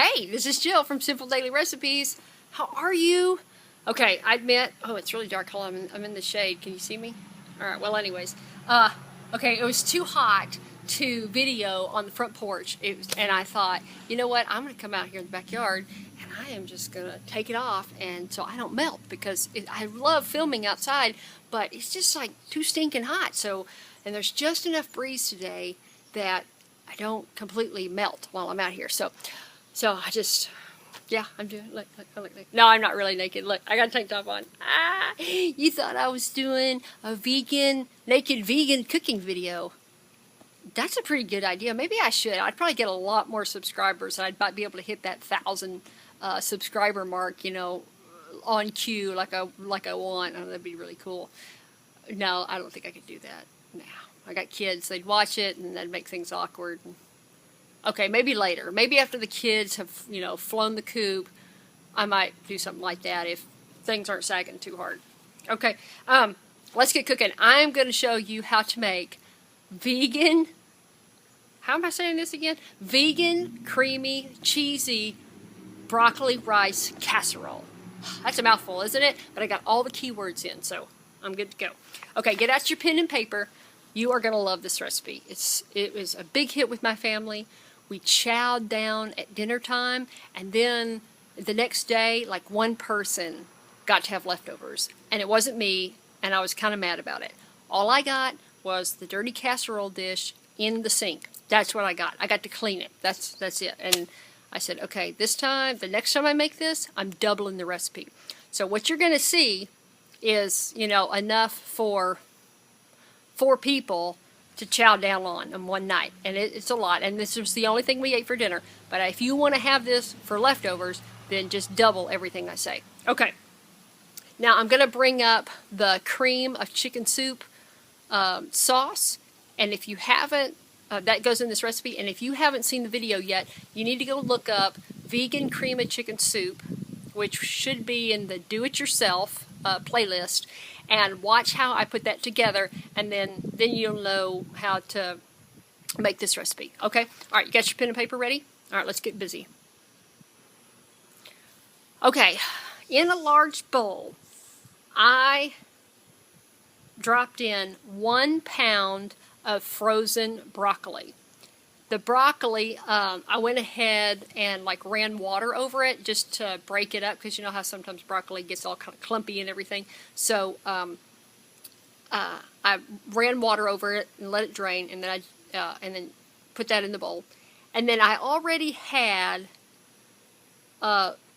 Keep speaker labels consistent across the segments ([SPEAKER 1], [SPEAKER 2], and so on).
[SPEAKER 1] Hey, this is Jill from Simple Daily Recipes. How are you? Okay, I admit, oh, it's really dark. Hold on, I'm in the shade. Can you see me? All right, well, anyways. Okay, it was too hot to video on the front porch. And I thought, you know what? I'm going to come out here in the backyard and I am just going to take it off and so I don't melt because I love filming outside, but it's just like too stinking hot. So, and there's just enough breeze today that I don't completely melt while I'm out here. So I just, yeah, I'm doing, look. No, I'm not really naked. Look, I got a tank top on. Ah, you thought I was doing a naked vegan cooking video. That's a pretty good idea. Maybe I should. I'd probably get a lot more subscribers. I'd might be able to hit that 1,000 subscriber mark, you know, on cue like I want. Oh, that'd be really cool. No, I don't think I could do that. No, I got kids. They'd watch it and that'd make things awkward. Okay, maybe later. Maybe after the kids have, you know, flown the coop, I might do something like that if things aren't sagging too hard. Okay, let's get cooking. I'm going to show you how to make vegan, how am I saying this again? Vegan, creamy, cheesy broccoli rice casserole. That's a mouthful, isn't it? But I got all the keywords in, so I'm good to go. Okay, get out your pen and paper. You are going to love this recipe. It was a big hit with my family. We chowed down at dinner time, and then the next day, like one person got to have leftovers, and it wasn't me, and I was kind of mad about it. All I got was the dirty casserole dish in the sink. That's what I got. I got to clean it. That's it. And I said, okay, the next time I make this, I'm doubling the recipe. So what you're going to see is, you know, enough for 4 people to chow down on in one night, and it's a lot, and this was the only thing we ate for dinner. But if you want to have this for leftovers, then just double everything I say. Okay, now I'm going to bring up the cream of chicken soup sauce, and if you haven't, that goes in this recipe, and if you haven't seen the video yet, you need to go look up vegan cream of chicken soup, which should be in the do-it-yourself playlist, and watch how I put that together, and then you'll know how to make this recipe. Okay? All right, you got your pen and paper ready? All right, let's get busy. Okay, in a large bowl, I dropped in 1 pound of frozen broccoli. The broccoli, I went ahead and like ran water over it just to break it up, because you know how sometimes broccoli gets all kind of clumpy and everything. So I ran water over it and let it drain, and then I put that in the bowl. And then I already had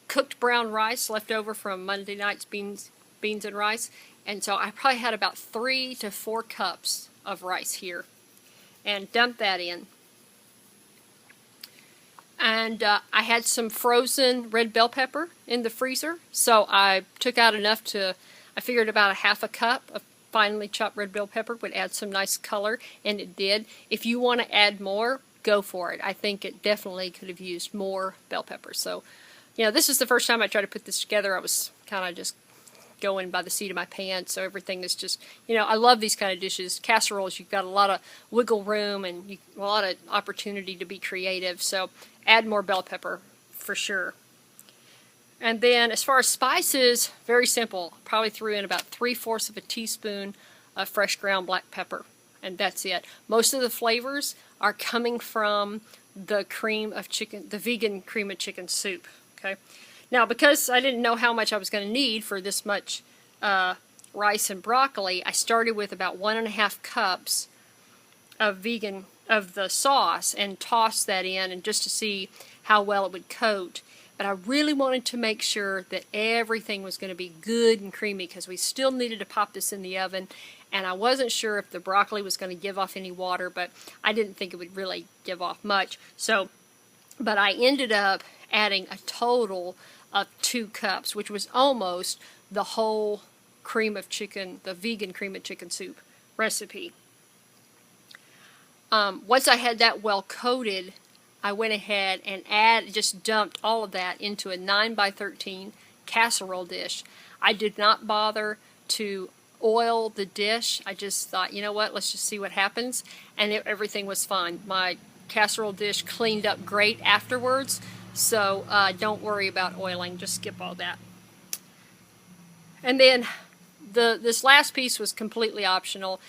[SPEAKER 1] cooked brown rice left over from Monday night's beans and rice, and so I probably had about 3 to 4 cups of rice here, and dumped that in. And I had some frozen red bell pepper in the freezer, so I took out enough I figured about 1/2 cup of finely chopped red bell pepper would add some nice color, and it did. If you want to add more, go for it. I think it definitely could have used more bell pepper. So, you know, this is the first time I tried to put this together. I was kind of just going by the seat of my pants, so everything is just, you know, I love these kind of dishes. Casseroles, you've got a lot of wiggle room and a lot of opportunity to be creative, so add more bell pepper for sure. And then as far as spices, very simple. Probably threw in about 3/4 of a teaspoon of fresh ground black pepper, and that's it. Most of the flavors are coming from the vegan cream of chicken soup. Okay. Now, because I didn't know how much I was going to need for this much rice and broccoli, I started with about 1.5 cups of the sauce and tossed that in, and just to see how well it would coat. But I really wanted to make sure that everything was going to be good and creamy, because we still needed to pop this in the oven, and I wasn't sure if the broccoli was going to give off any water, but I didn't think it would really give off much. So, but I ended up adding a total of 2 cups, which was almost the whole the vegan cream of chicken soup recipe. Once I had that well coated, I went ahead and just dumped all of that into a 9x13 casserole dish. I did not bother to oil the dish. I just thought, you know what, let's just see what happens, and everything was fine. My casserole dish cleaned up great afterwards, So don't worry about oiling. Just skip all that. And then this last piece was completely optional.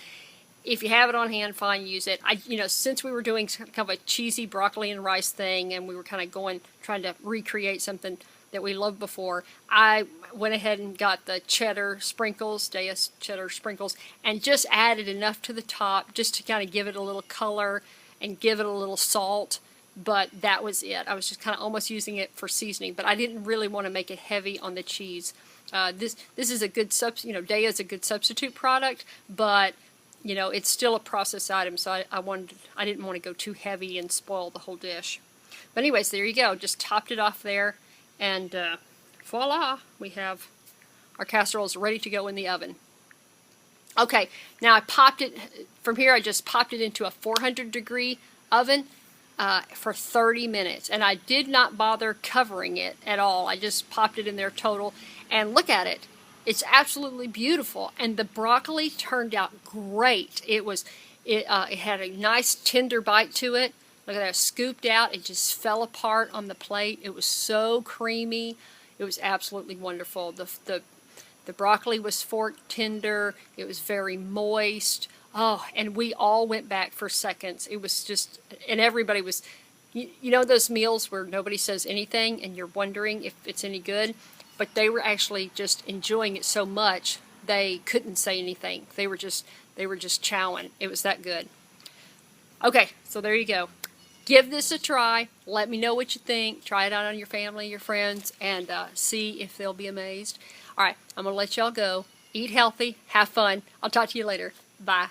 [SPEAKER 1] If you have it on hand, fine, use it. Since we were doing kind of a cheesy broccoli and rice thing, and we were kind of trying to recreate something that we loved before, I went ahead and got the cheddar sprinkles, Deus cheddar sprinkles, and just added enough to the top just to kind of give it a little color and give it a little salt. But that was it. I was just kind of almost using it for seasoning, but I didn't really want to make it heavy on the cheese. This is a good Daya is a good substitute product, but it's still a processed item, so I didn't want to go too heavy and spoil the whole dish. But anyways, there you go. Just topped it off there, and voila, we have our casseroles ready to go in the oven. Okay, now I popped it from here. I just popped it into a 400-degree oven for 30 minutes, and I did not bother covering it at all. I just popped it in there total, and look at it. It's absolutely beautiful, and the broccoli turned out great. It had a nice tender bite to it. Look at that, scooped out. It just fell apart on the plate. It was so creamy. It was absolutely wonderful. The broccoli was fork tender. It was very moist. Oh, and we all went back for seconds. It was just, and everybody was, those meals where nobody says anything and you're wondering if it's any good, but they were actually just enjoying it so much they couldn't say anything. They were just chowing. It was that good. Okay, so there you go. Give this a try. Let me know what you think. Try it out on your family, your friends, and see if they'll be amazed. All right, I'm going to let y'all go. Eat healthy. Have fun. I'll talk to you later. Bye.